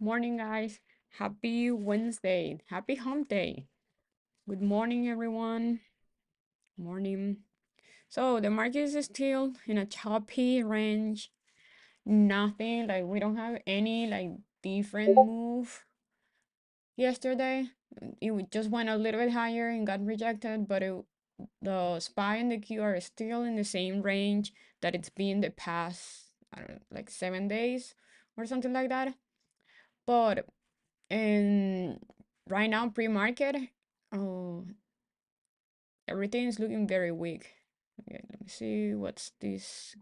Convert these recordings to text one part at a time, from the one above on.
Morning, guys. Happy Wednesday. Happy hump day. Good morning, everyone. Morning. So, the market is still in a choppy range. Nothing, like, we don't have any, like, different move yesterday. Just went a little bit higher and got rejected, but the SPY and the Q are still in the same range that it's been the past, I don't know, like 7 days or something like that. But and right now, pre-market, oh, everything is looking very weak. Okay, let me see what's this.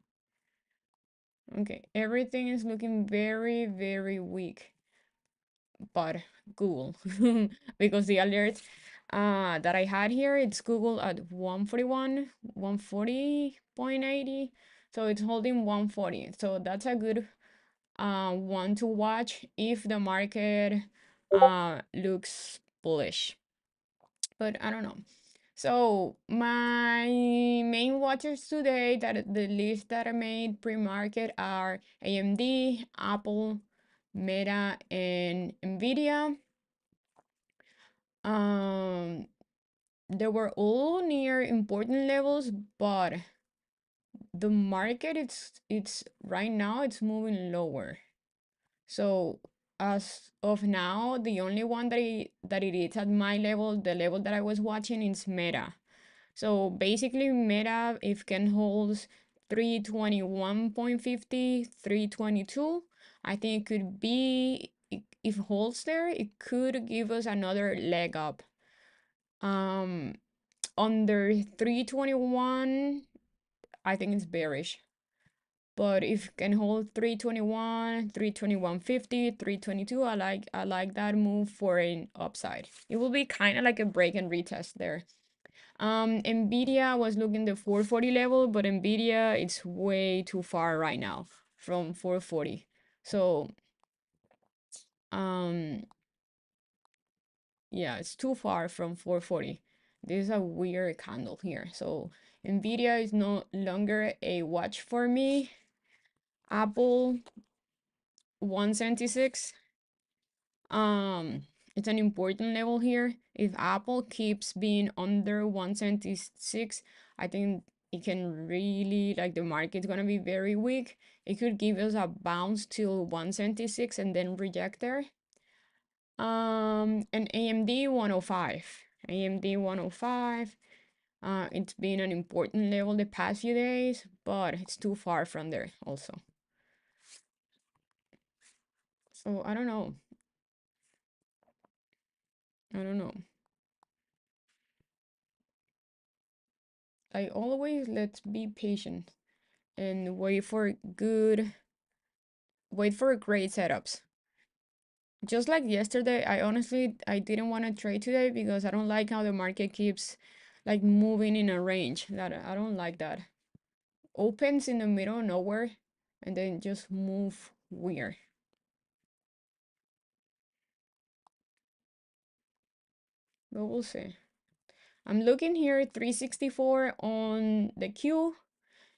Okay, everything is looking very, very weak. But Google, because the alert that I had here, it's Google at 141, 140.80. So it's holding 140. So that's a good one to watch if the market looks bullish. But I don't know. So my main watches today, that the list that I made pre-market, are AMD, Apple, Meta, and Nvidia. Um, they were all near important levels, but the market, it's right now it's moving lower. So as of now, the only one that it is at my level, the level that I was watching, is Meta. So basically, Meta, if can holds 321.50, 322, I think it could be, if holds there, it could give us another leg up. Um, Under 321, I think it's bearish. But if can hold 321, 321.50, 322, I like that move for an upside. It will be kind of like a break and retest there. Nvidia was looking the 440 level, but Nvidia, it's way too far right now from 440. So, um, yeah, it's too far from 440. This is a weird candle here. So, Nvidia is no longer a watch for me. Apple, 176. Um, it's an important level here. If Apple keeps being under 176, I think it can really, like, the market's gonna be very weak. It could give us a bounce till 176 and then reject there. And AMD 105. AMD 105. It's been an important level the past few days, but it's too far from there also. So I don't know. I don't know. I always, let's be patient and wait for great setups. Just like yesterday, I didn't want to trade today because I don't like how the market keeps, like, moving in a range. That I don't like that. Opens in the middle of nowhere and then just move weird. But we'll see. I'm looking here at 364 on the Q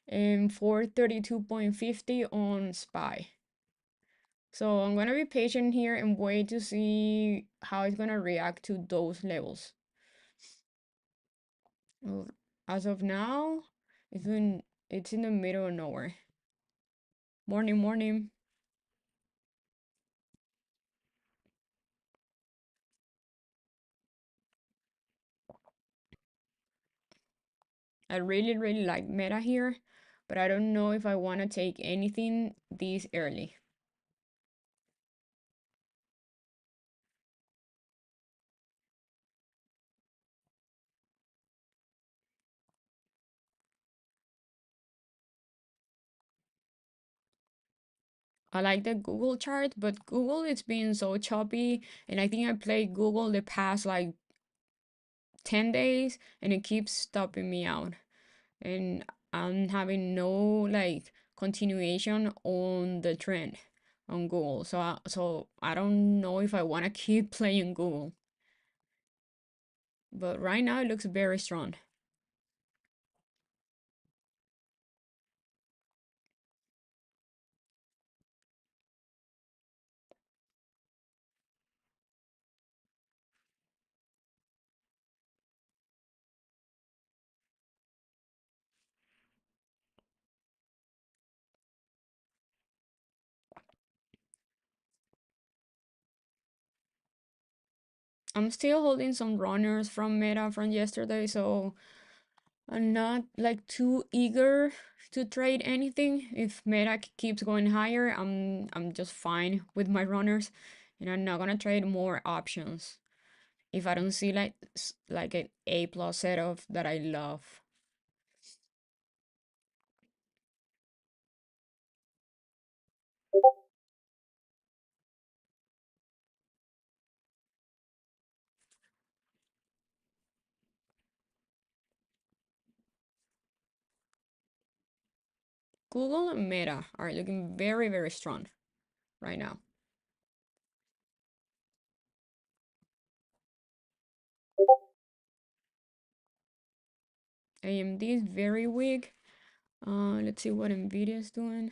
and 432.50 on SPY. So I'm gonna be patient here and wait to see how it's gonna react to those levels. Well, as of now, it's in the middle of nowhere. Morning, morning. I really, really like Meta here, but I don't know if I want to take anything this early. I like the Google chart, but Google, it's been so choppy, and I think I played Google the past like 10 days and it keeps stopping me out. And I'm having no, like, continuation on the trend on Google. So I don't know if I want to keep playing Google. But right now it looks very strong. I'm still holding some runners from Meta from yesterday, so I'm not like too eager to trade anything. If Meta keeps going higher, I'm just fine with my runners, and I'm not gonna trade more options if I don't see like an A plus setup that I love. Google and Meta are looking very, very strong right now. AMD is very weak. Let's see what Nvidia is doing.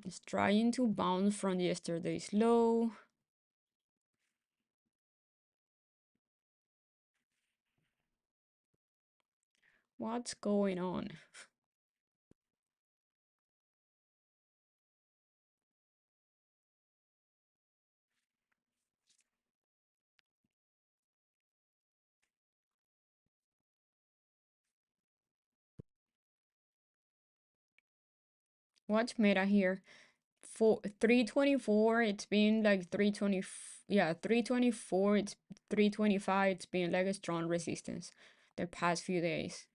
It's trying to bounce from yesterday's low. What's going on? What's Meta here? For 324, it's been like 320, yeah, 324, it's 325, it's been like a strong resistance the past few days.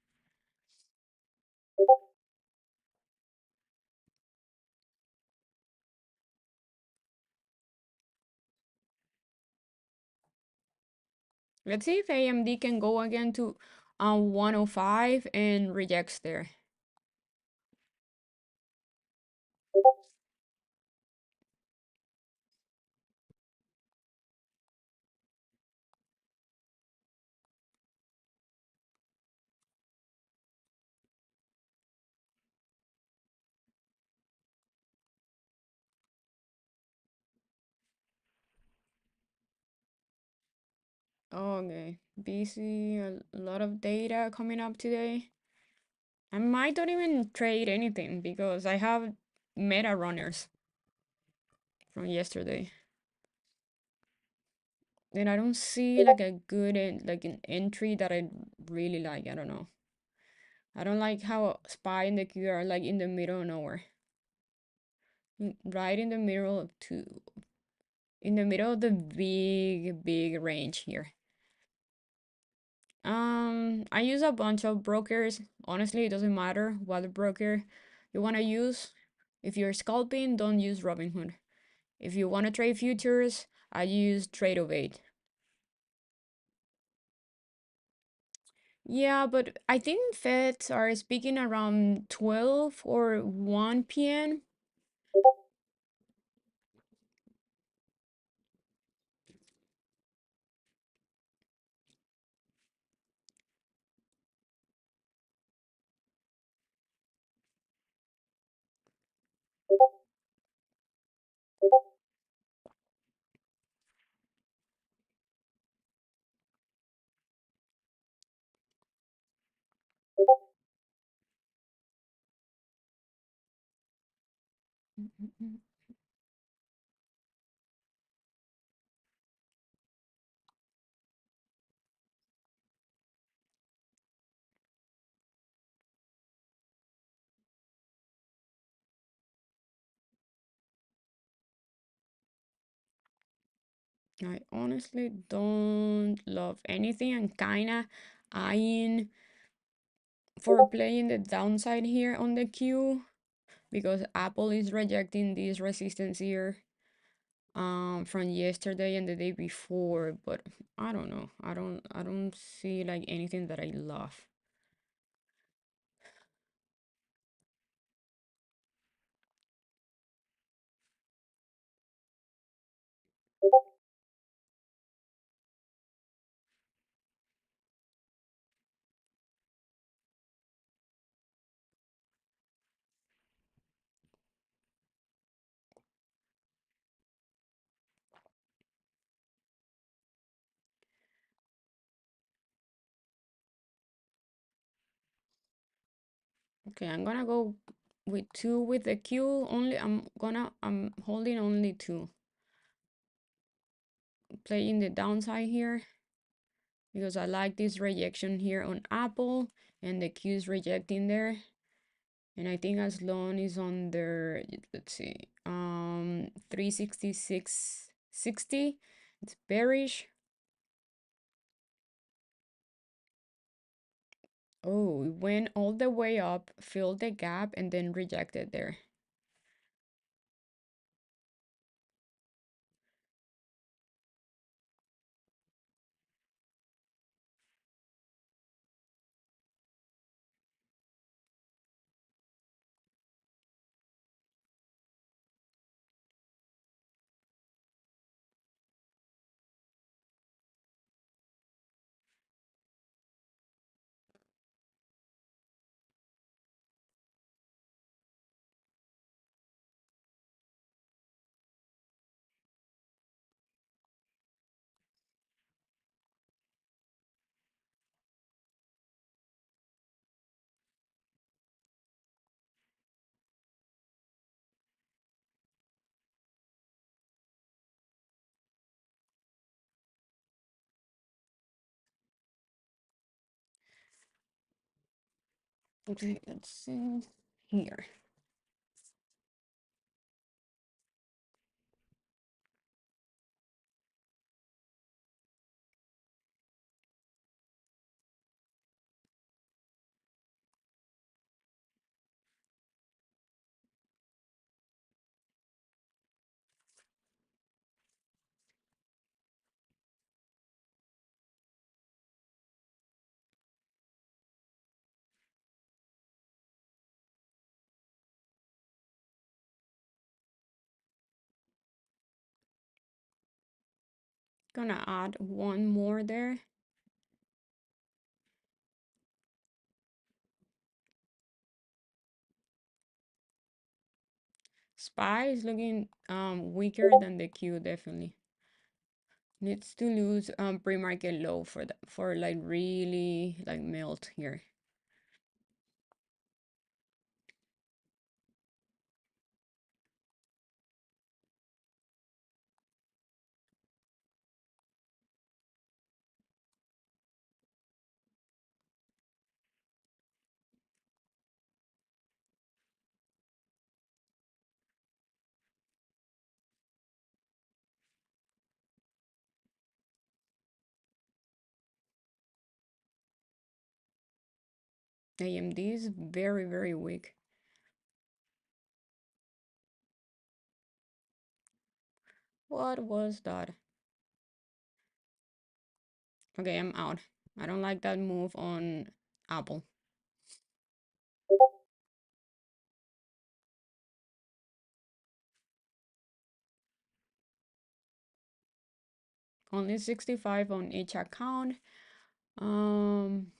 Let's see if AMD can go again to 105 and rejects there. Okay, busy, a lot of data coming up today. I might not even trade anything because I have meta runners from yesterday. And I don't see like a good like an entry that I really like. I don't know. I don't like how SPY and the Q are like in the middle of nowhere. Right in the middle of two, in the middle of the big range here. I use a bunch of brokers. Honestly, it doesn't matter what broker you want to use. If you're scalping, don't use Robinhood. If you want to trade futures, I use Trade08. Yeah, but I think Feds are speaking around 12 or 1 p.m. I honestly don't love anything. I'm kinda eyeing for playing the downside here on the queue because Apple is rejecting this resistance here from yesterday and the day before, but I don't know. I don't see like anything that I love. Okay, I'm gonna go with two with the Q only. I'm holding only two. playing the downside here because I like this rejection here on Apple and the Q is rejecting there. And I think as long as on their, let's see, 366.60, it's bearish. Oh, it went all the way up, filled the gap, and then rejected there. Okay, let's see here. Gonna add one more there. SPY is looking weaker than the Q, definitely. Needs to lose pre-market low for the, for like really like melt here. AMD is very, very weak. What was that? Okay, I'm out. I don't like that move on Apple. Only 65 on each account. Um,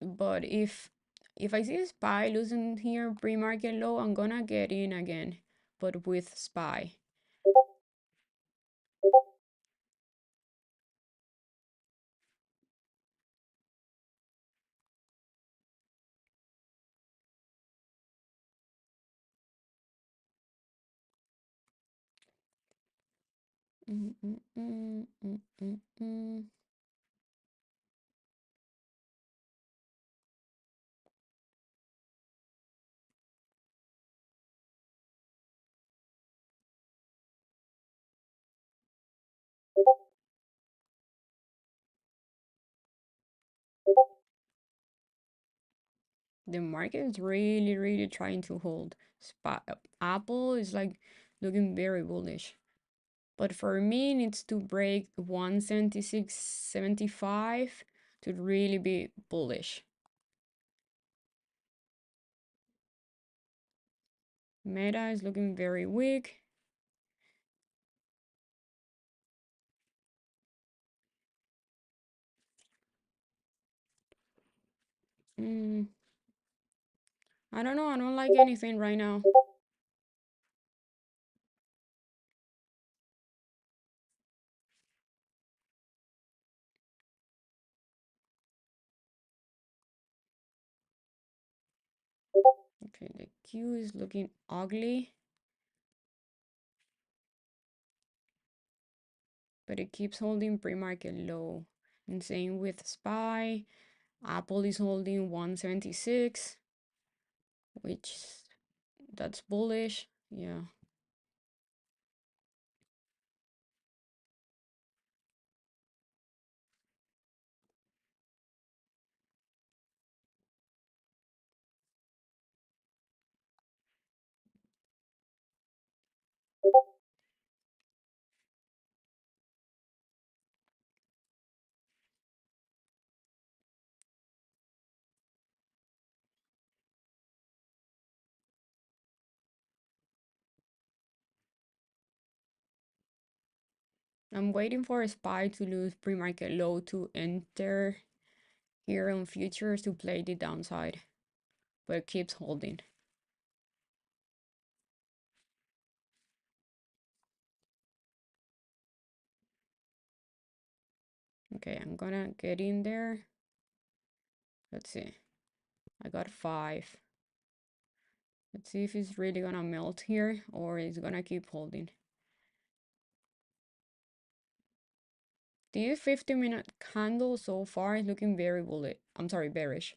but if I see SPY losing here pre-market low, I'm gonna get in again, but with SPY. Mm, mm, mm, mm, mm, mm. The market is really, really trying to hold. Apple is like looking very bullish. But for me, it needs to break 176.75 to really be bullish. Meta is looking very weak. Mm, I don't know. I don't like anything right now. Okay, the Q is looking ugly. but it keeps holding pre-market low. And same with SPY. Apple is holding 176, which that's bullish. Yeah. I'm waiting for a SPY to lose pre-market low to enter here on futures to play the downside, but it keeps holding. Okay, I'm gonna get in there. Let's see. I got 5. Let's see if it's really gonna melt here or it's gonna keep holding. This 50-minute candle so far is looking very bullish. I'm sorry, bearish.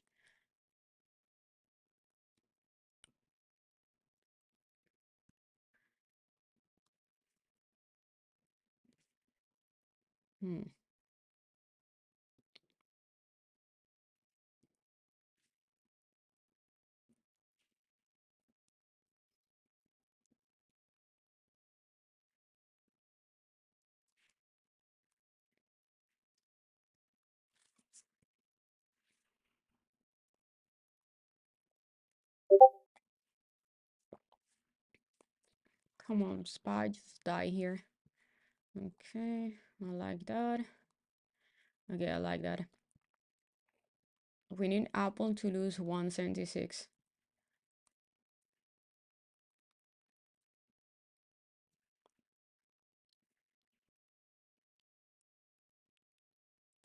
Hmm. Come on, SPY, just die here. Okay, I like that. Okay, I like that. We need Apple to lose 176.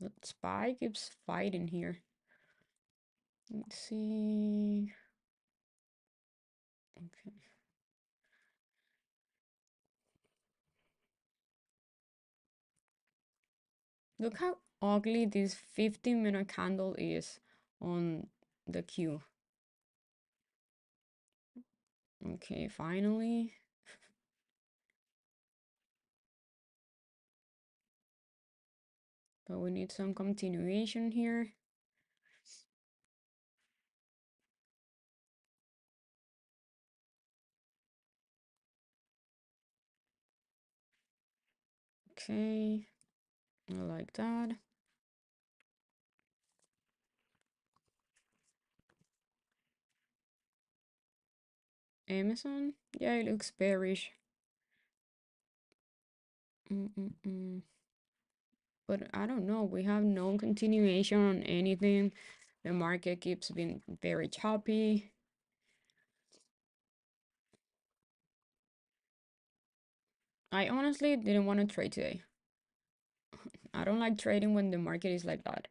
But SPY keeps fighting here. Let's see. Okay. Look how ugly this 15-minute candle is on the queue. Okay, finally. But we need some continuation here. Okay, I like that. Amazon? Yeah, it looks bearish. But I don't know. We have no continuation on anything. The market keeps being very choppy. I honestly didn't want to trade today. I don't like trading when the market is like that.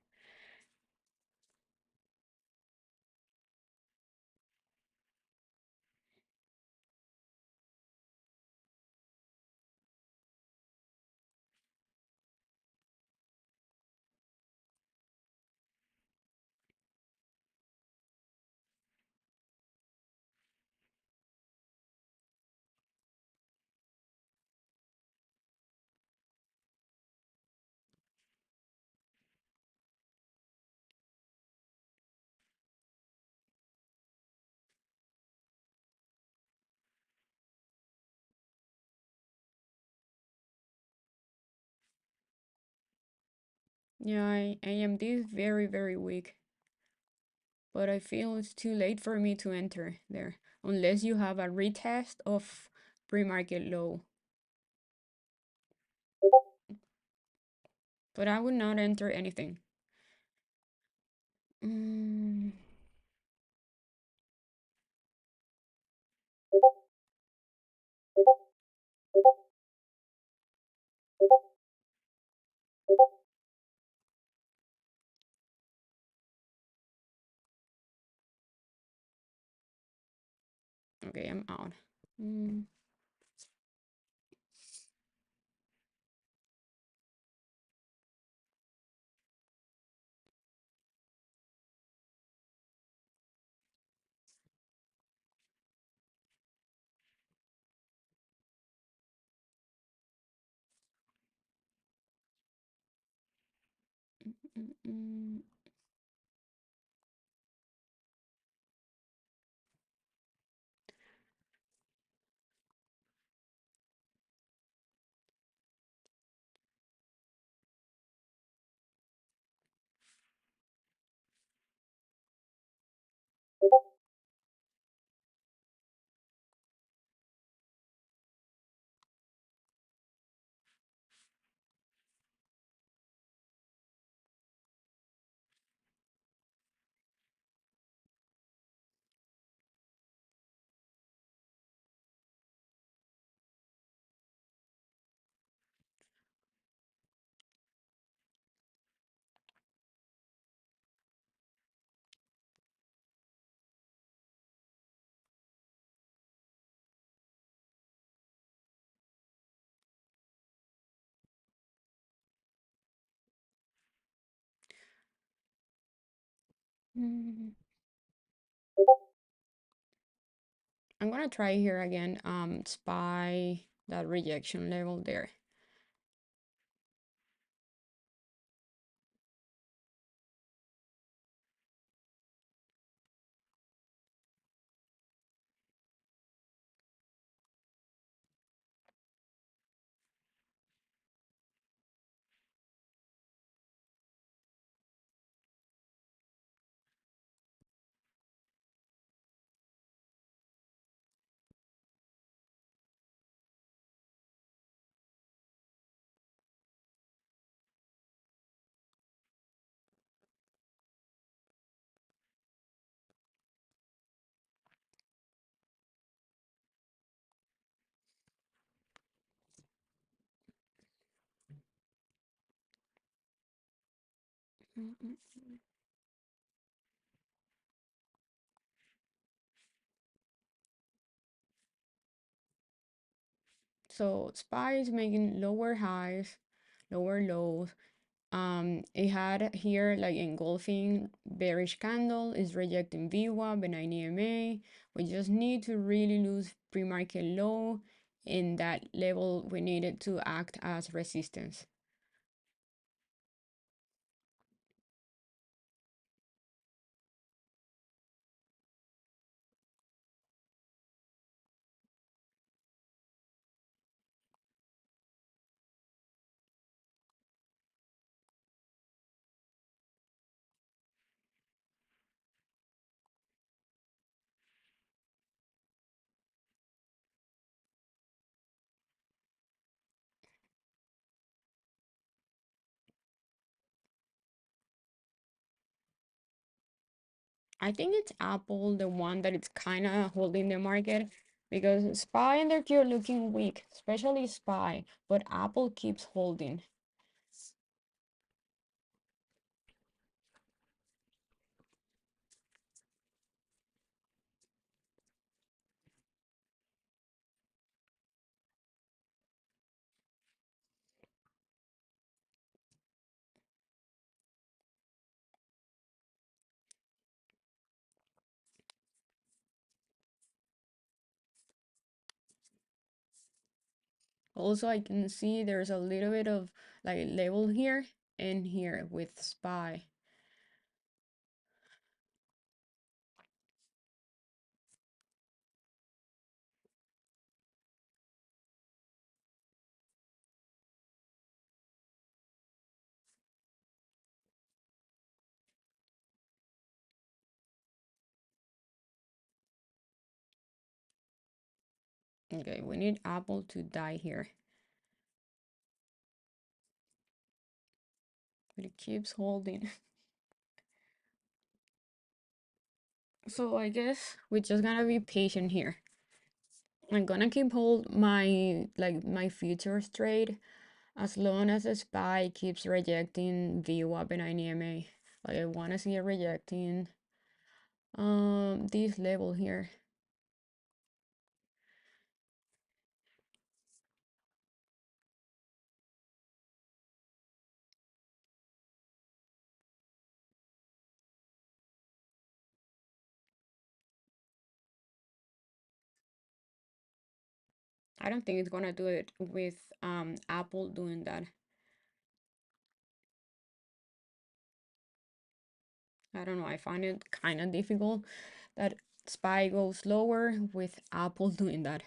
Yeah, AMD is very, very weak. But I feel it's too late for me to enter there. Unless you have a retest of pre-market low. But I would not enter anything. Mm, okay, I'm out. Mm, mm. Mm. I'm gonna try here again. Spy that rejection level there. Mm, mm. So Spy is making lower highs, lower lows. It had here like engulfing bearish candle is rejecting VWAP, benign EMA. We just need to really lose pre-market low in that level we needed to act as resistance. I think it's Apple, the one that it's kind of holding the market because SPY and their Q looking weak, especially SPY, but Apple keeps holding. Also, I can see there's a little bit of like level here and here with SPY. Okay, we need Apple to die here. But it keeps holding. So I guess we're just gonna be patient here. I'm gonna keep hold my futures trade as long as the SPY keeps rejecting VWAP and INEMA. Like I wanna see it rejecting this level here. I don't think it's gonna do it with Apple doing that. I don't know. I find it kind of difficult that SPY goes lower with Apple doing that.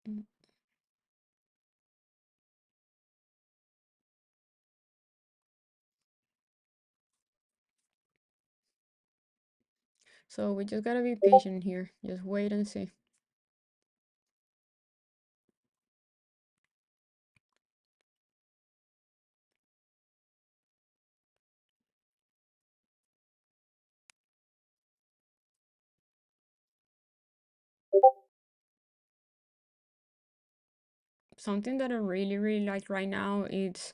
Mm. So we just gotta be patient here. Just wait and see. Something that I really, really like right now is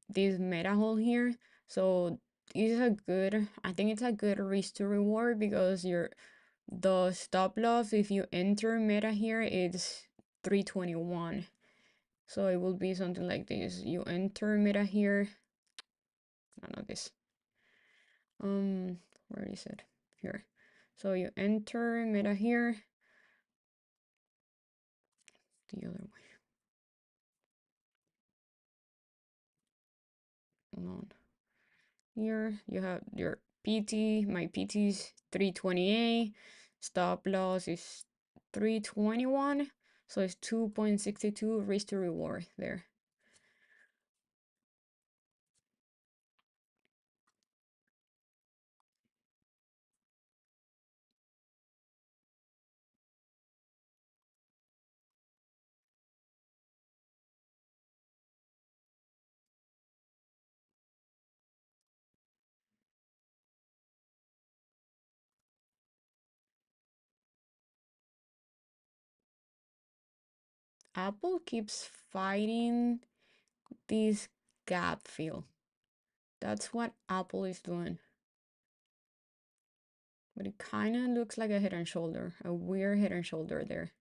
this meta hole here. So this is a good, I think it's a good risk to reward because the stop loss if you enter meta here is 321. So it will be something like this. You enter meta here. No, not this. Where is it? Here. So you enter meta here. The other way. Hold on. Here you have your PT. My PT is 328. Stop loss is 321. So it's 2.62 risk to reward there. Apple keeps fighting this gap fill. That's what Apple is doing. But it kind of looks like a head and shoulder, a weird head and shoulder there.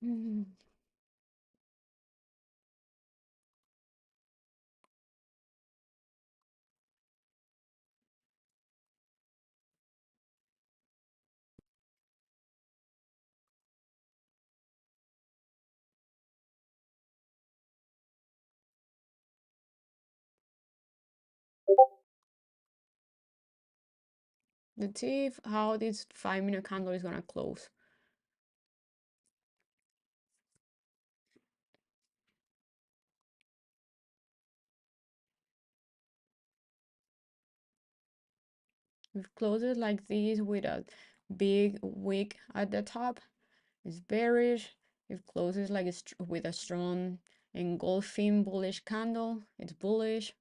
Mm. Let's see how this 5 minute candle is gonna close. We've closed it like this with a big wick at the top. It's bearish. It closes like with a strong engulfing bullish candle. It's bullish.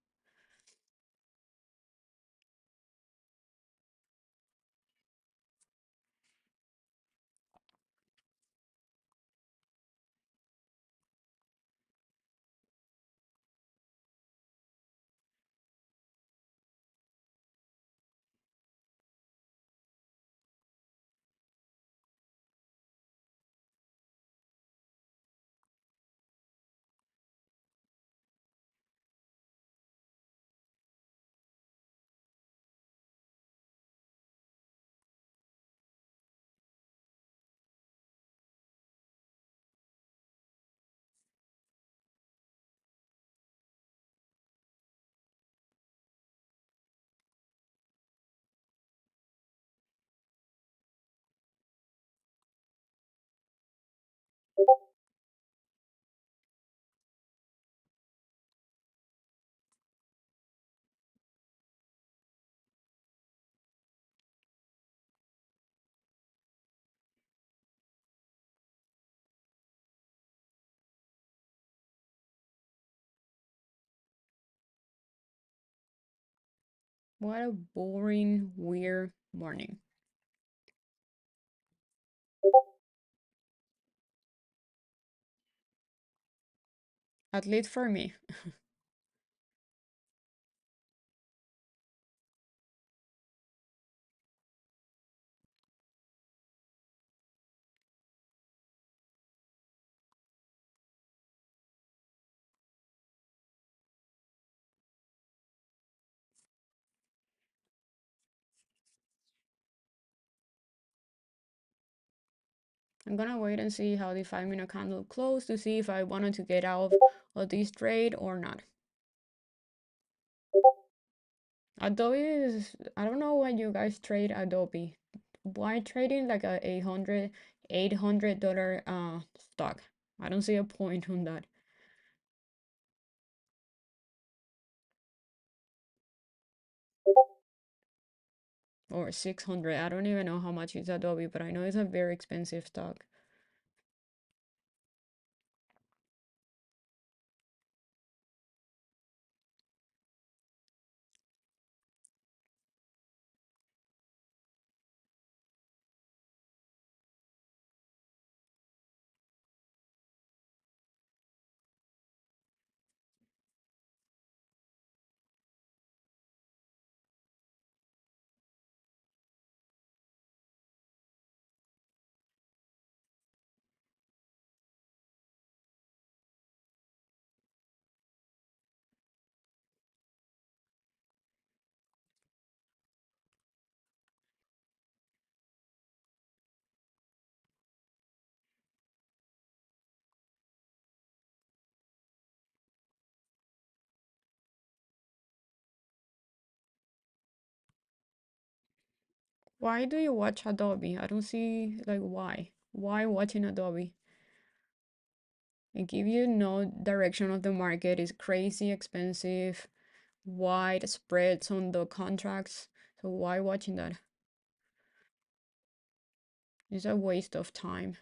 What a boring, weird morning. At least for me. I'm gonna wait and see how the 5 minute candle closed to see if I wanted to get out of this trade or not. Adobe is, I don't know why you guys trade Adobe. Why trading like a $800 stock? I don't see a point on that. Or 600. I don't even know how much is Adobe, but I know it's a very expensive stock. Why do you watch Adobe? I don't see like why. Why watching Adobe? It give you no direction of the market. It's crazy expensive, wide spreads on the contracts. So why watching that? It's a waste of time.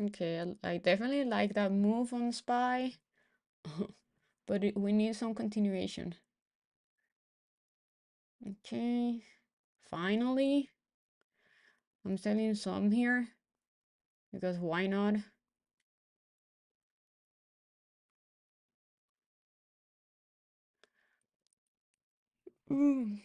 Okay, I definitely like that move on SPY, but we need some continuation. Okay, finally, I'm selling some here because why not? Mm.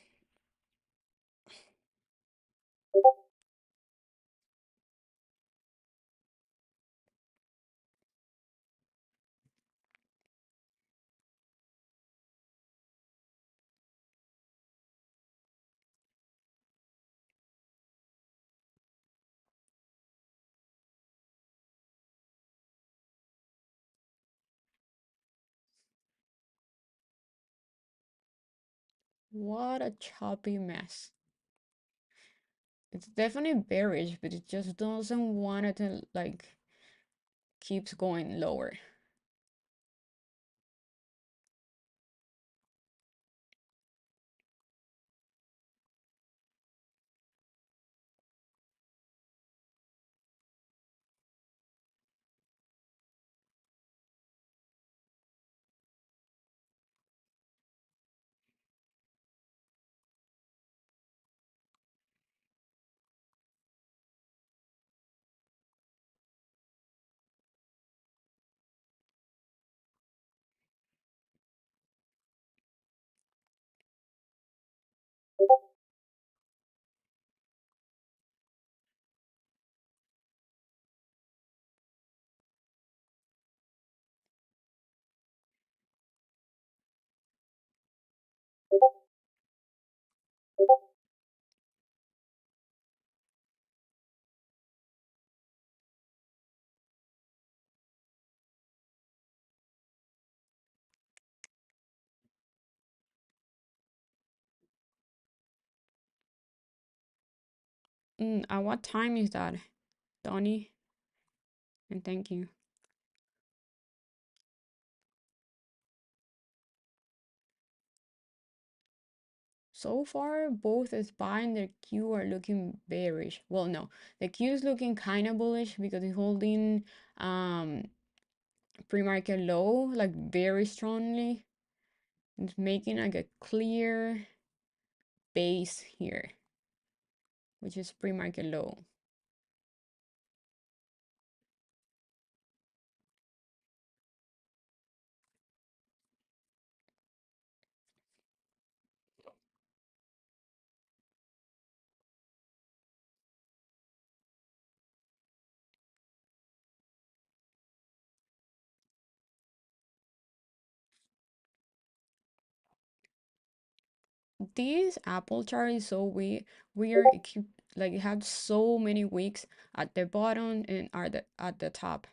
What a choppy mess. It's definitely bearish, but it just doesn't want it to like keeps going lower. At what time is that, Donnie? And thank you. So far, both the SPY and the Q are looking bearish. Well, no, the Q is looking kind of bullish because it's holding pre-market low like very strongly. It's making like a clear base here, which is pre-market low. This Apple chart is so weird. It keep like it had so many weeks at the bottom and at the top.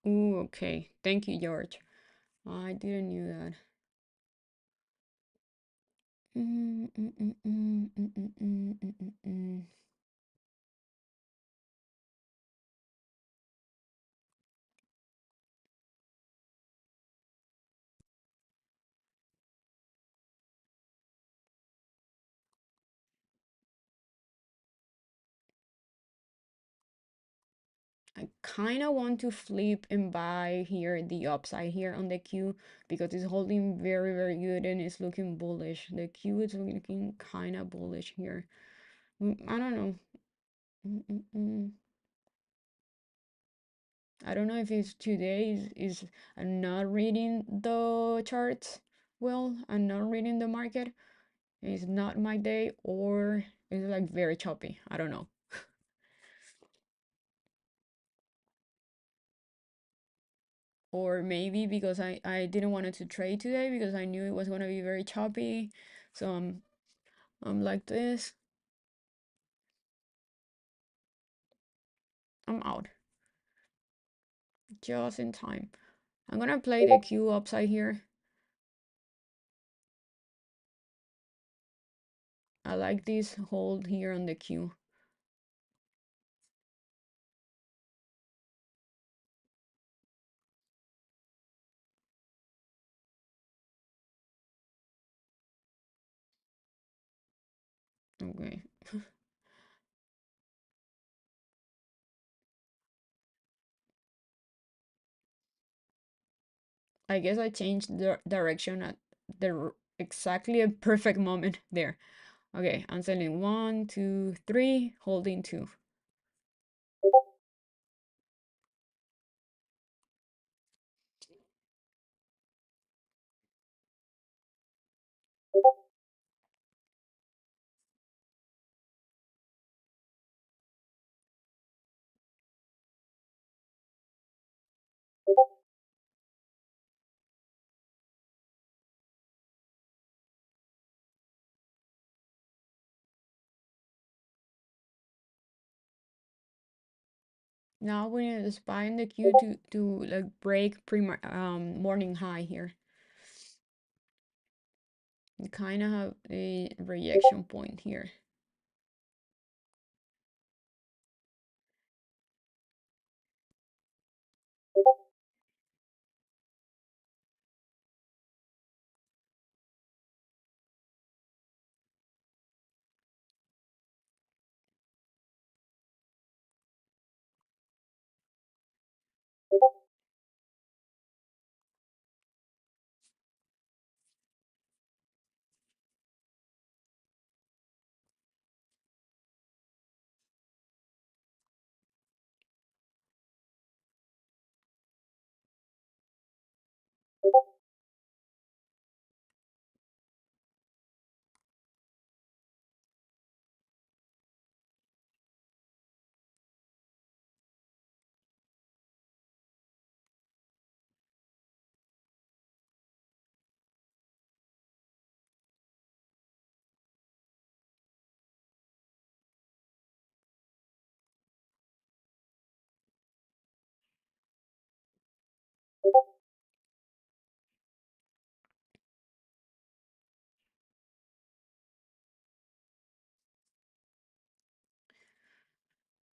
Ooh, okay. Thank you, George. I didn't knew that. Mm, mm, mm, mm, mm, mm, mm, mm, mm, mm. I kind of want to flip and buy here the upside here on the Q because it's holding very, very good and it's looking bullish. The Q is looking kind of bullish here. I don't know. Mm, mm, mm. I don't know if it's today is I'm not reading the charts well. I'm not reading the market. It's not my day or it's like very choppy. I don't know. Or maybe because I didn't want it to trade today because I knew it was gonna be very choppy. So I'm like this. I'm out. Just in time. I'm gonna play the Q upside here. I like this hold here on the Q. Okay. I guess I changed the direction at the exactly a perfect moment there. Okay, I'm selling one, two, three, holding two. Now we need to spy in the Q to like break pre morning high here. We kind of have a reaction point here.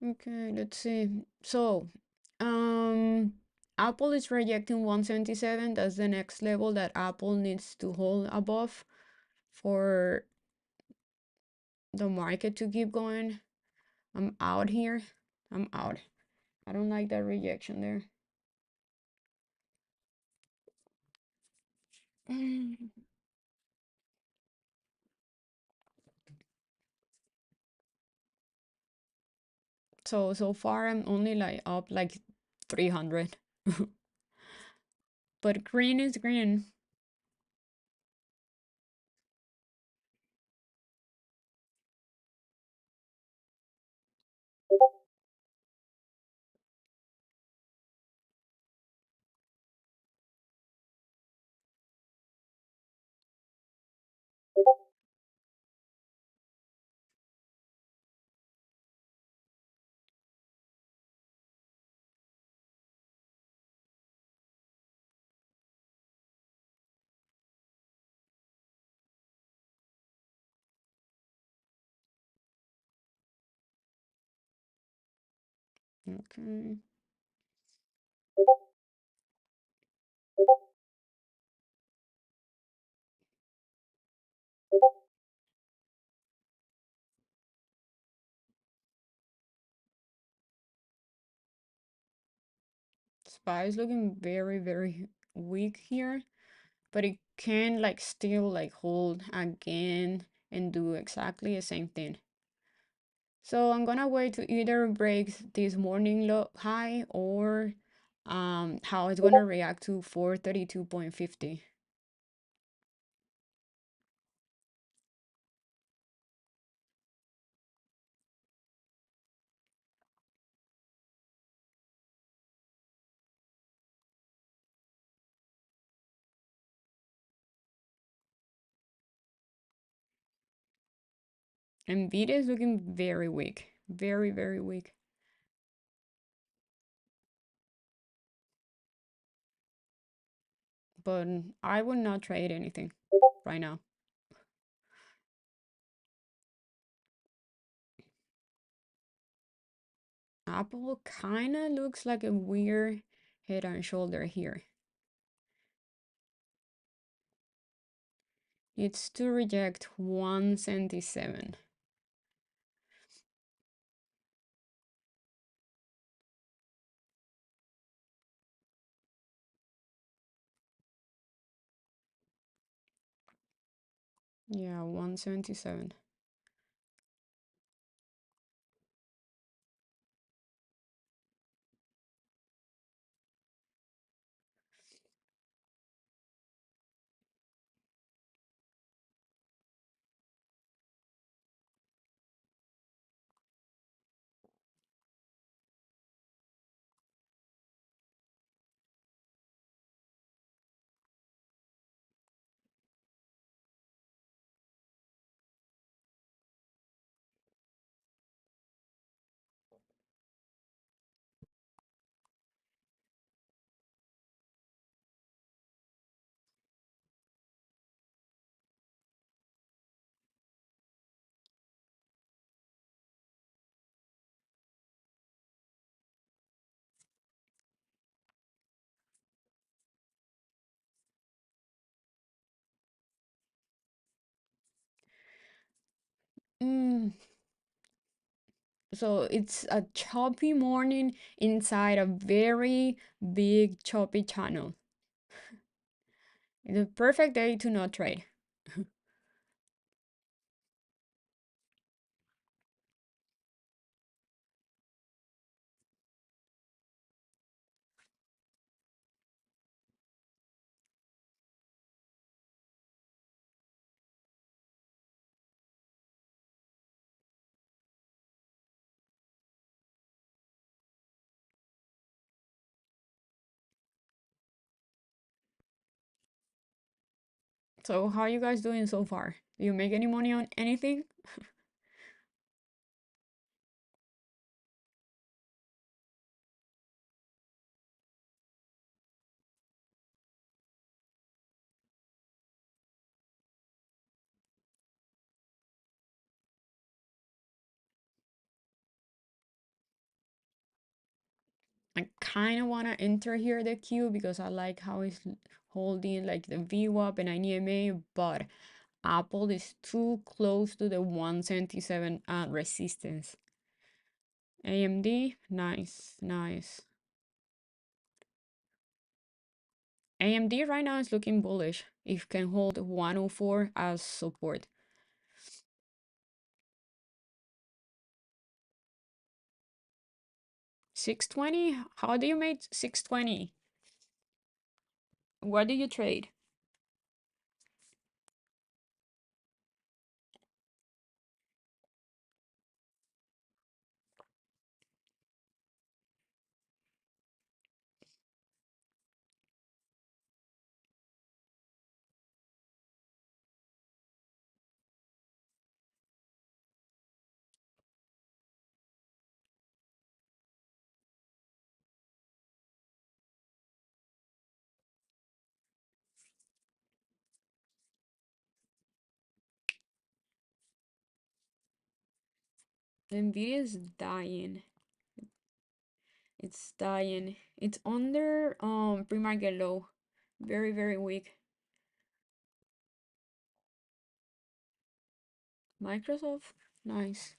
Okay, let's see. So, um, Apple is rejecting 177. That's the next level that Apple needs to hold above for the market to keep going. I'm out here. I'm out. I don't like that rejection there. So far I'm only like up like 300. But green is green. Okay. Spy is looking very, very weak here, but it can like still like hold again and do exactly the same thing. So I'm gonna wait to either break this morning low high or how it's gonna react to 432.50. Nvidia is looking very weak, very, very weak. But I would not trade anything right now. Apple kind of looks like a weird head and shoulder here. It's to reject 177. Yeah, 177. Mm, so it's a choppy morning inside a very big choppy channel. It's a perfect day to not trade. So how are you guys doing so far? Do you make any money on anything? I kind of want to enter here the Q because I like how it's holding like the VWAP and INMA, but Apple is too close to the 177 resistance. AMD, nice, nice. AMD right now is looking bullish if can hold 104 as support. 620? How do you make 620? What do you trade? Nvidia is dying. It's dying. It's under pre-market low. Very, very weak. Microsoft, nice.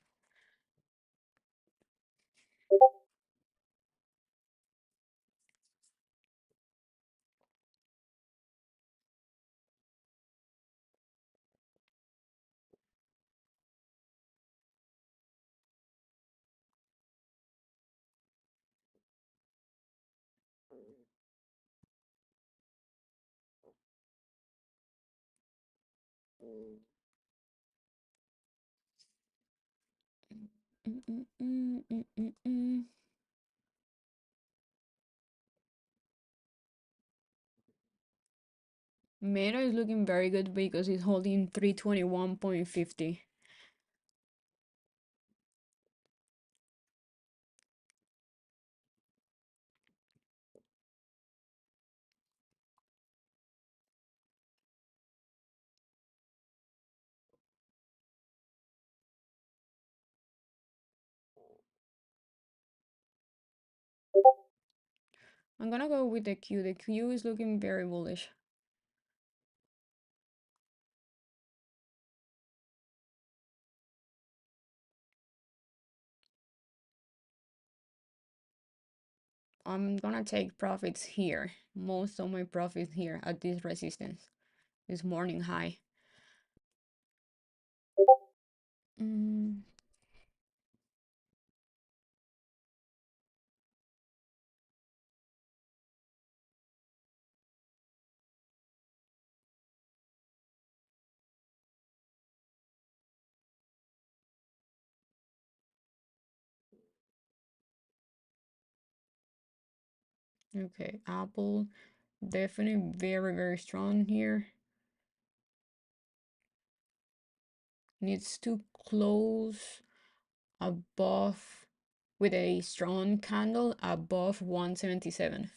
Mm, mm, mm, mm, mm, mm. Meta is looking very good because it's holding 321.50. I'm gonna go with the Q. The Q is looking very bullish. I'm gonna take profits here. Most of my profits here at this resistance. This morning high. Mm, okay, Apple definitely very, very strong here. Needs to close above with a strong candle above 177.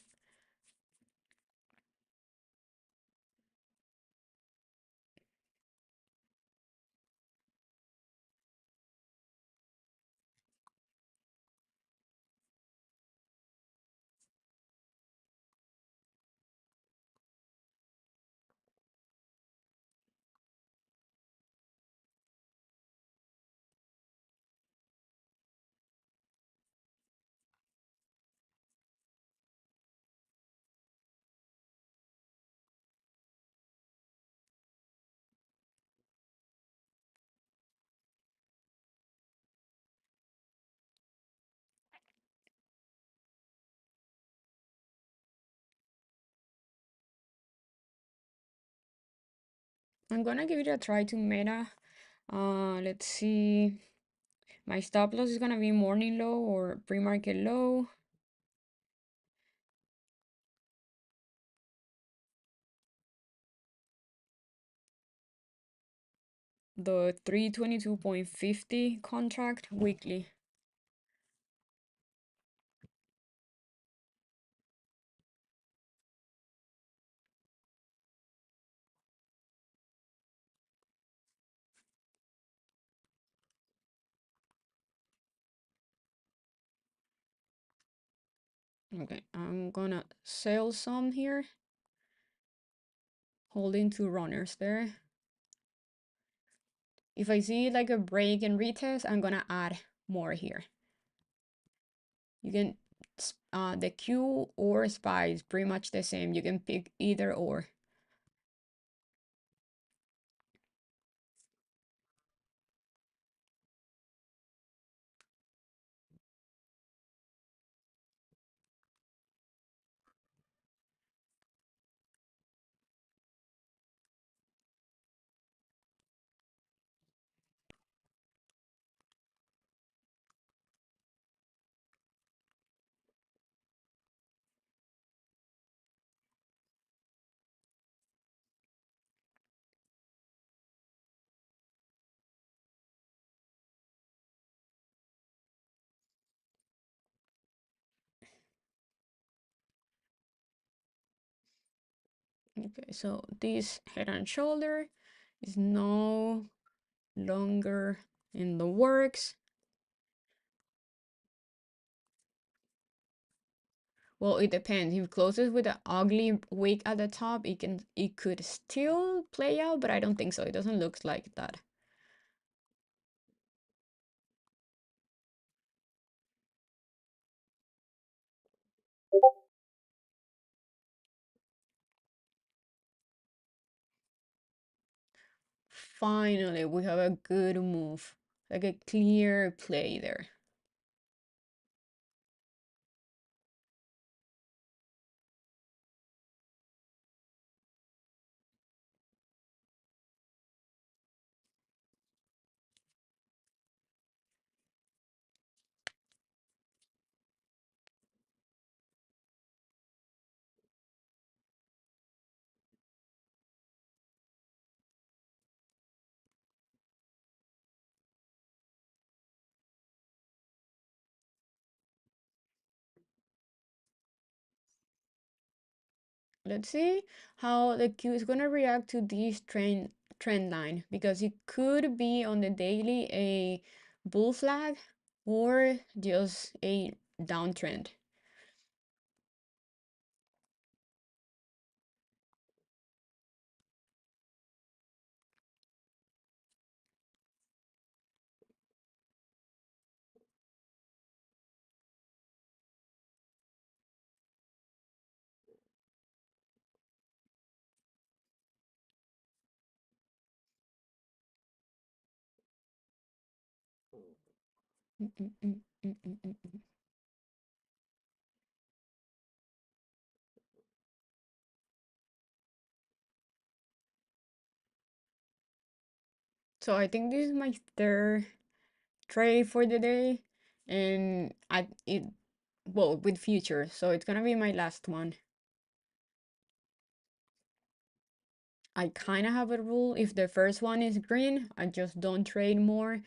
I'm gonna give it a try to Meta. Let's see. My stop loss is gonna be morning low or pre-market low. The 322.50 contract weekly. Okay, I'm gonna sell some here, holding two runners there. If I see like a break and retest, I'm gonna add more here. You can, the Q or SPY is pretty much the same. You can pick either or. Okay, so this head and shoulder is no longer in the works. Well, it depends. If it closes with an ugly wick at the top, it could still play out, but I don't think so. It doesn't look like that. Finally, we have a good move, like a clear play there. Let's see how the Q is gonna react to this trend line, because it could be on the daily a bull flag or just a downtrend. Mm, mm, mm, mm, mm, mm, mm. So I think this is my third trade for the day, and I it well with future, so it's gonna be my last one. I kind of have a rule. If the first one is green, I just don't trade more.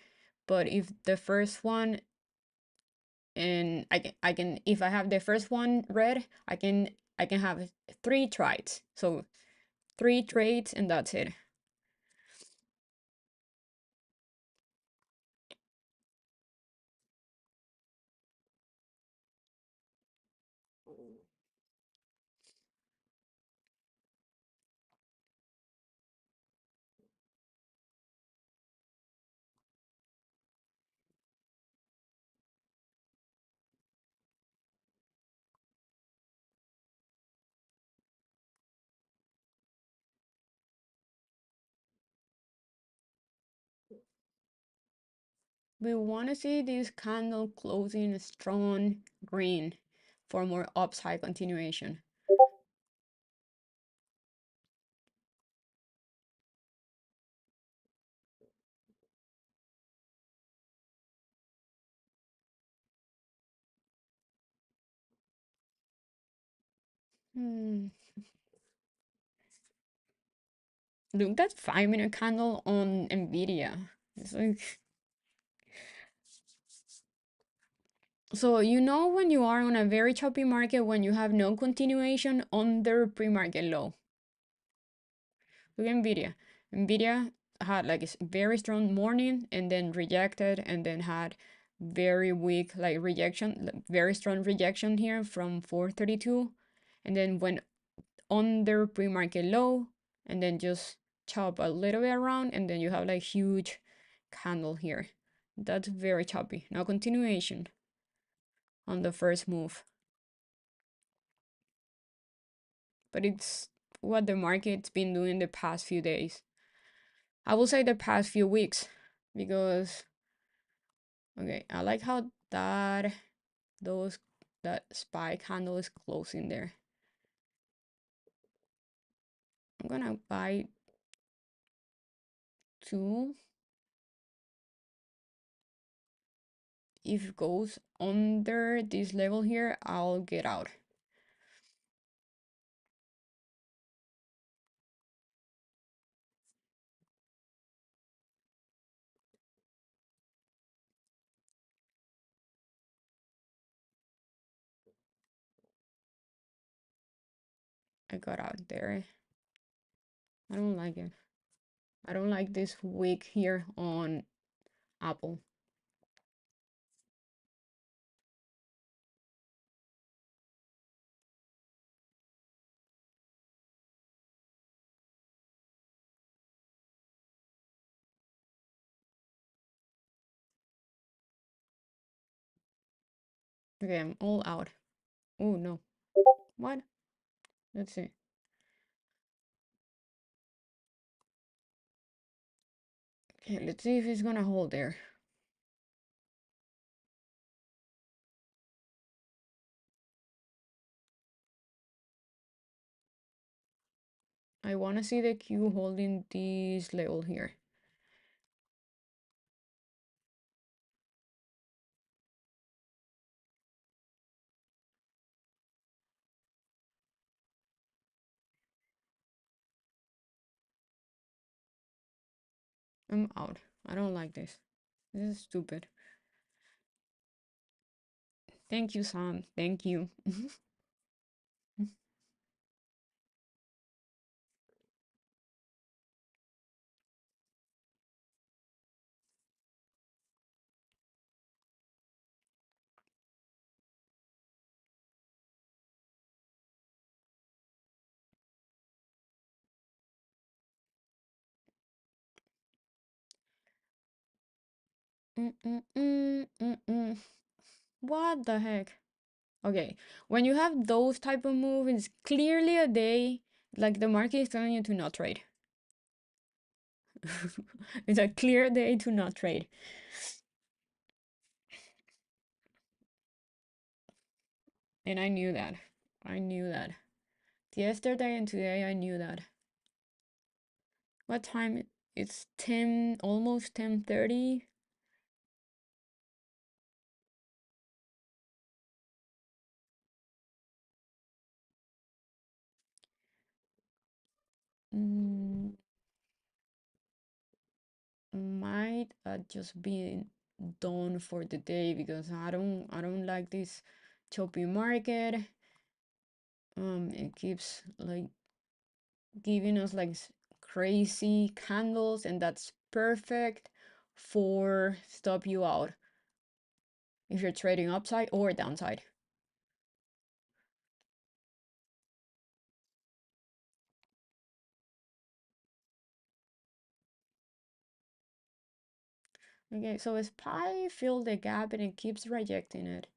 But if the first one and I can if I have the first one red, I can have three trades. So three trades and that's it. We want to see this candle closing strong green for more upside continuation. Hmm. Look, that 5 minute candle on Nvidia. It's like, so you know when you are on a very choppy market when you have no continuation under pre-market low. Look at Nvidia. Nvidia had like a very strong morning and then rejected and then had very weak, like rejection, very strong rejection here from 432, and then went under pre-market low, and then just chop a little bit around, and then you have like huge candle here. That's very choppy. Now continuation on the first move, but it's what the market's been doing the past few days. I will say the past few weeks, because okay, I like how those that spy candle is closing there. I'm gonna buy two. If it goes under this level here, I'll get out. I got out there. I don't like it. I don't like this wick here on Apple. Okay, I'm all out. Oh no. What? Let's see. Okay, let's see if it's gonna hold there. I wanna see the Q holding this level here. I'm out. I don't like this. This is stupid. Thank you, Sam. Thank you. What the heck? Okay, when you have those type of moves, it's clearly a day like the market is telling you to not trade. It's a clear day to not trade. And I knew that. I knew that. Yesterday and today I knew that. What time? It's 10, almost 10:30. Mm, might just be done for the day because I don't like this choppy market. It keeps like giving us like crazy candles, and that's perfect for stop you out if you're trading upside or downside. Okay, so SPY filled the gap and it keeps rejecting it.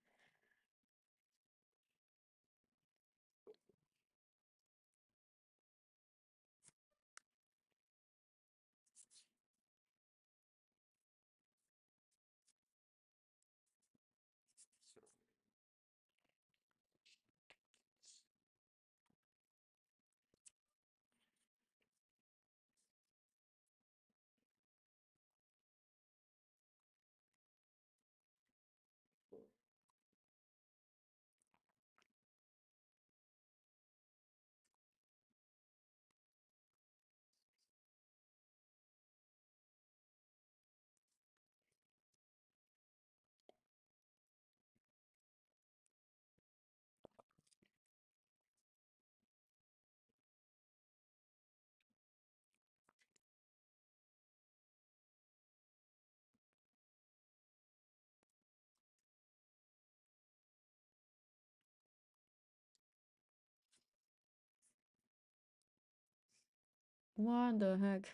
What the heck?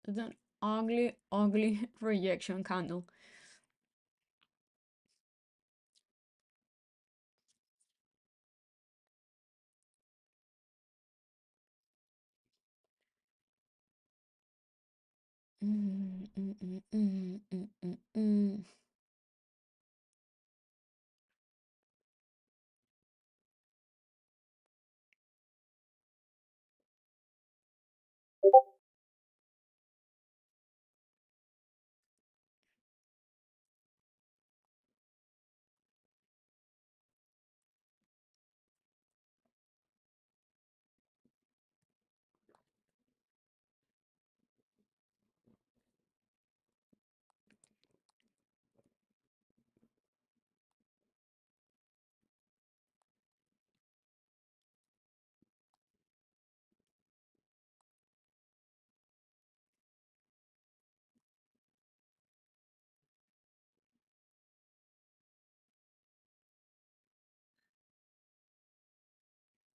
It's an ugly, ugly rejection candle. Mm, mm, mm, mm, mm, mm, mm.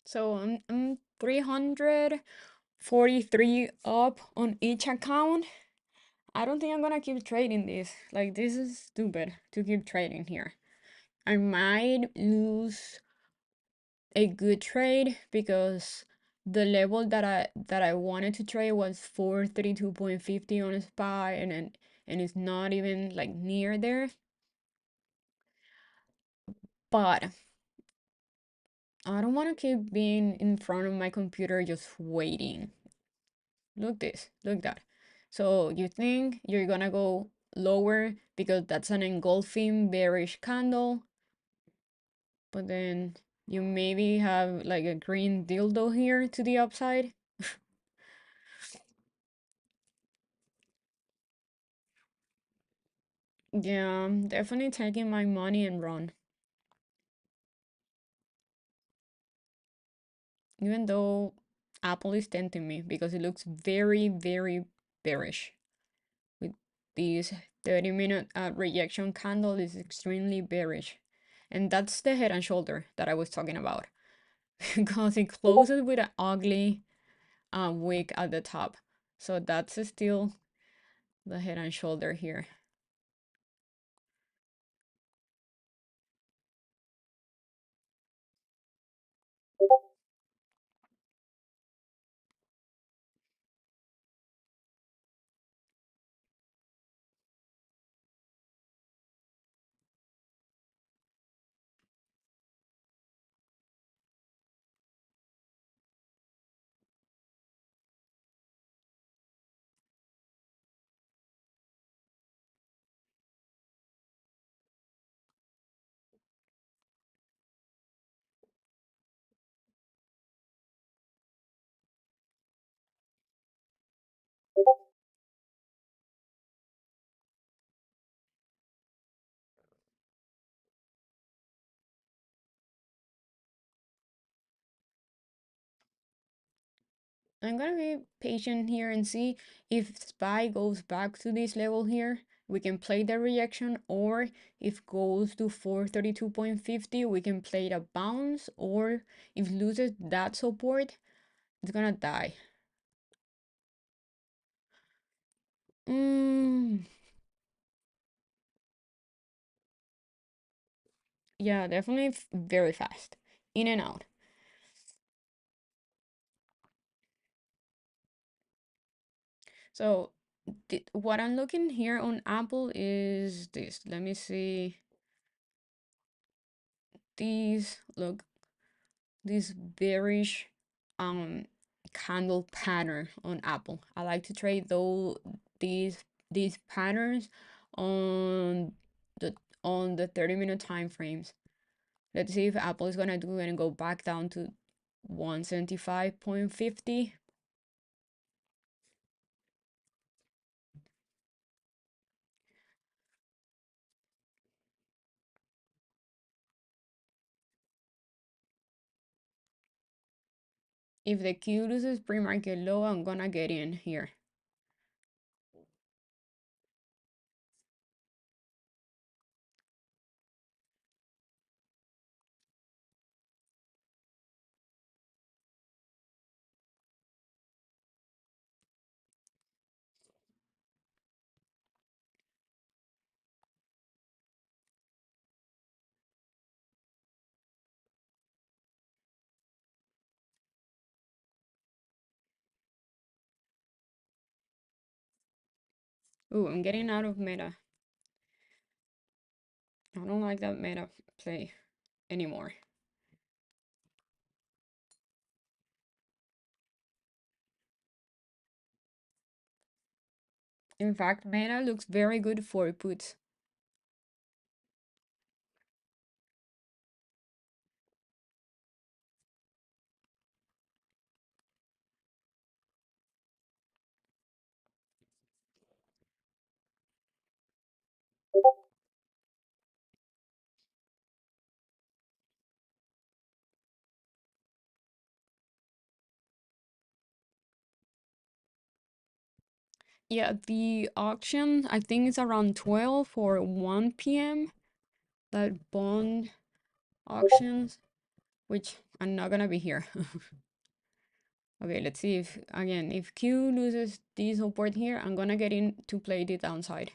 So I'm 343 up on each account. I don't think I'm gonna keep trading this. Like, this is stupid to keep trading here. I might lose a good trade because the level that I wanted to trade was 432.50 on a spy, and it's not even like near there. But I don't want to keep being in front of my computer just waiting. Look this, look that. So you think you're gonna go lower because that's an engulfing bearish candle, but then you maybe have like a green dildo here to the upside. Yeah, I'm definitely taking my money and run. Even though Apple is tempting me because it looks very, very bearish. With this 30-minute rejection candle is extremely bearish. And that's the head and shoulder that I was talking about. Because it closes with an ugly wick at the top. So that's still the head and shoulder here. I'm gonna be patient here and see if SPY goes back to this level here. We can play the rejection, or if goes to 432.50, we can play the bounce, or if loses that support, it's gonna die. Mm, yeah, definitely very fast. In and out. So what I'm looking here on Apple is this. Let me see. These look this bearish um candle pattern on Apple. I like to trade though these patterns on the 30-minute time frames. Let's see if Apple is gonna do it and go back down to 175.50. If the Q loses pre-market low, I'm gonna get in here. Ooh, I'm getting out of meta. I don't like that meta play anymore. In fact, meta looks very good for puts. Yeah, the auction, I think it's around 12 or 1 p.m. That bond auctions, which I'm not gonna be here. Okay, let's see if, again, if Q loses the support here, I'm gonna get in to play the downside.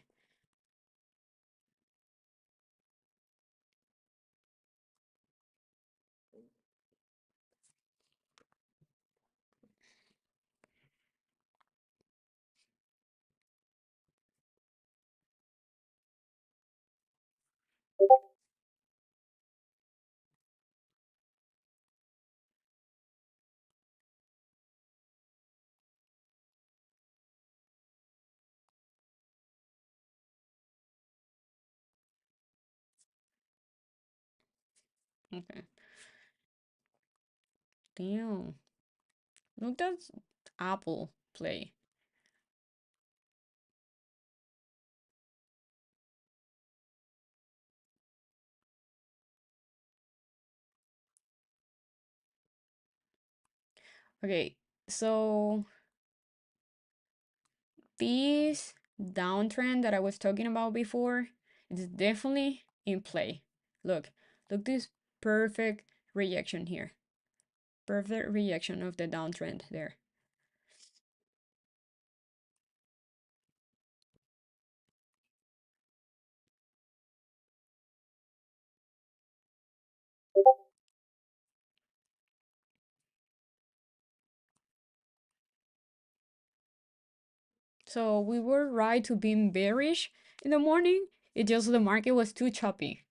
Okay. Damn. Look, that's Apple play. Okay, so this downtrend that I was talking about before, it's definitely in play. Look this perfect rejection here. Perfect rejection of the downtrend there. So we were right to be bearish in the morning. It just the market was too choppy.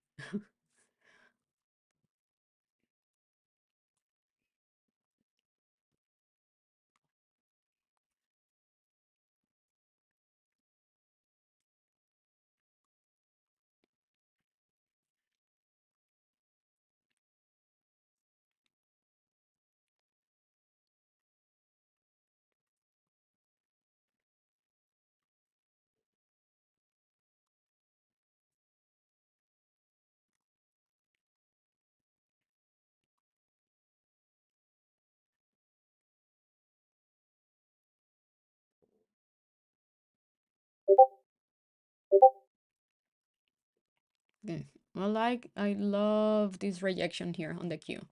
Okay. I love this rejection here on the Q.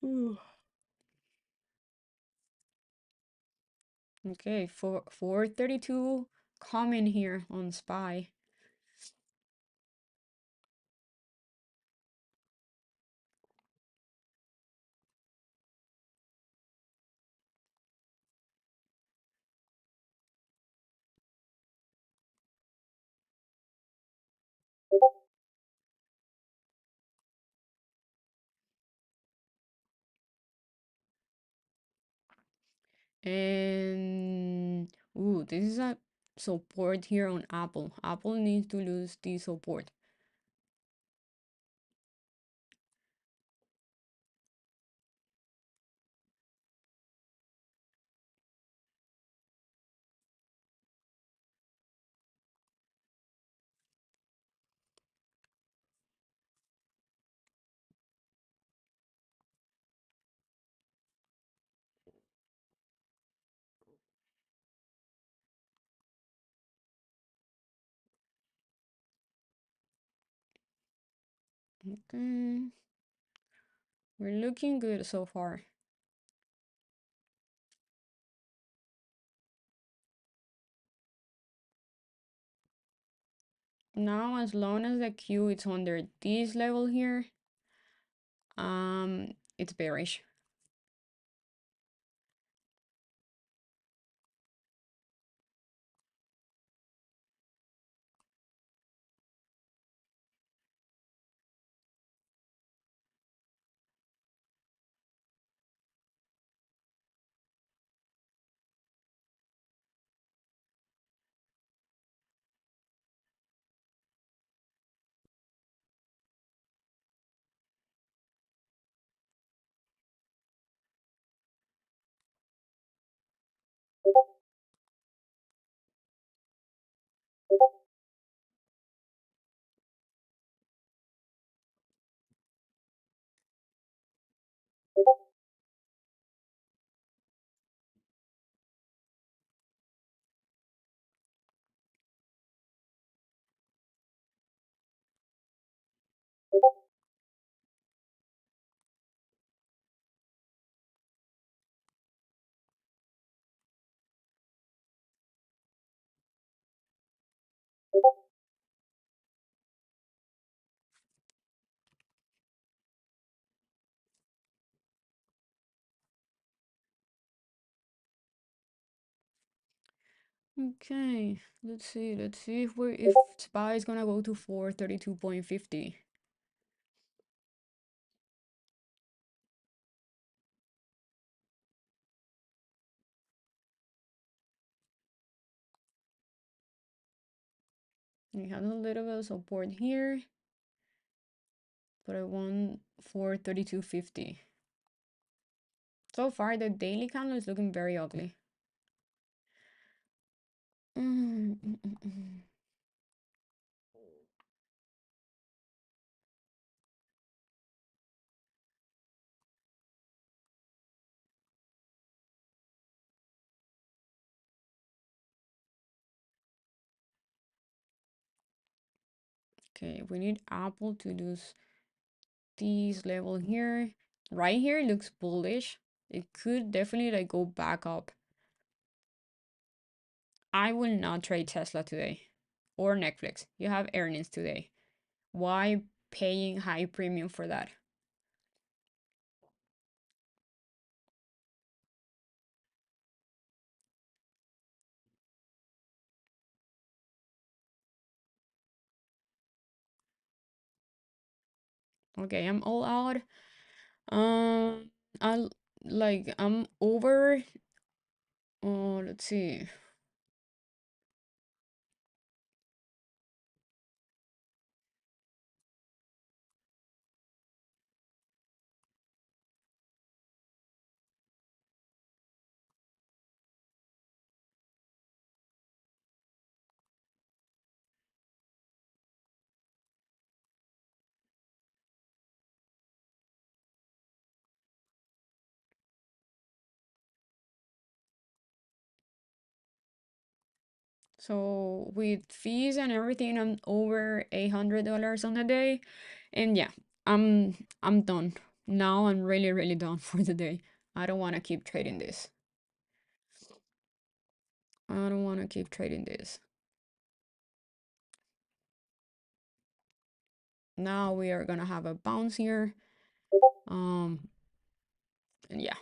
Ooh. Okay, for 432 coming here on SPY. And ooh, this is a support here on Apple. Apple needs to lose this support. Okay, we're looking good so far. Now, as long as the Q is under this level here, it's bearish. Okay, let's see. Let's see if SPY is gonna go to 432.50. We have a little bit of support here, but I want 432.50. So far, the daily candle is looking very ugly. Mm, mm, mm, mm. Okay, we need Apple to do this level here. Right here it looks bullish. It could definitely like go back up. I will not trade Tesla today or Netflix. You have earnings today. Why paying high premium for that? Okay, I'm all out. Um, I I'm over. Oh, let's see. So with fees and everything, I'm over $800 on the day, and yeah, I'm done. Now I'm really done for the day. I don't want to keep trading this. I don't want to keep trading this. Now we are gonna have a bounce here. Um, and yeah.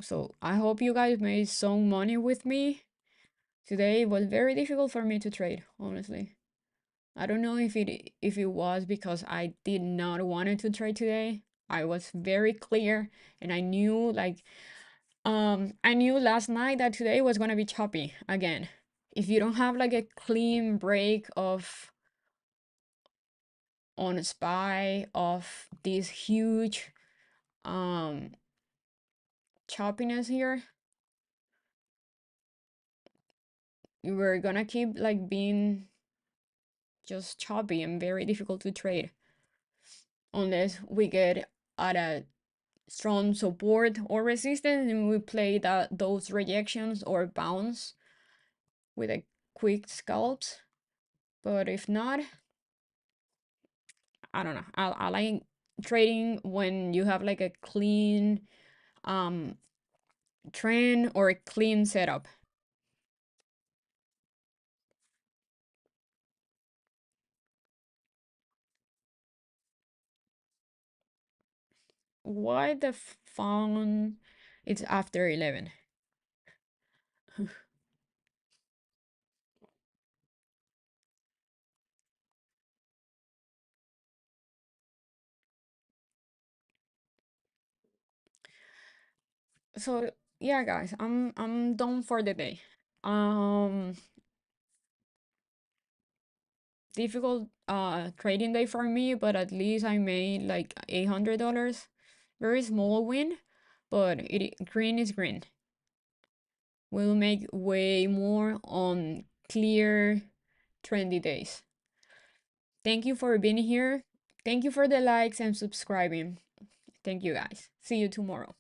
So I hope you guys made some money with me. Today it was very difficult for me to trade, honestly. I don't know if it was because I did not want to trade today. I was very clear and I knew last night that today was gonna be choppy again. If you don't have like a clean break of on a spy of this huge um choppiness here, you were gonna keep like being just choppy and very difficult to trade unless we get at a strong support or resistance and we play those rejections or bounce with a quick scalps. But if not, I don't know. I like trading when you have like a clean um trend or a clean setup. Why the phone? It's after 11. So yeah, guys, I'm done for the day. Um, difficult trading day for me, but at least I made like $800. Very small win, but green is green. We'll make way more on clear trendy days. Thank you for being here. Thank you for the likes and subscribing. Thank you guys. See you tomorrow.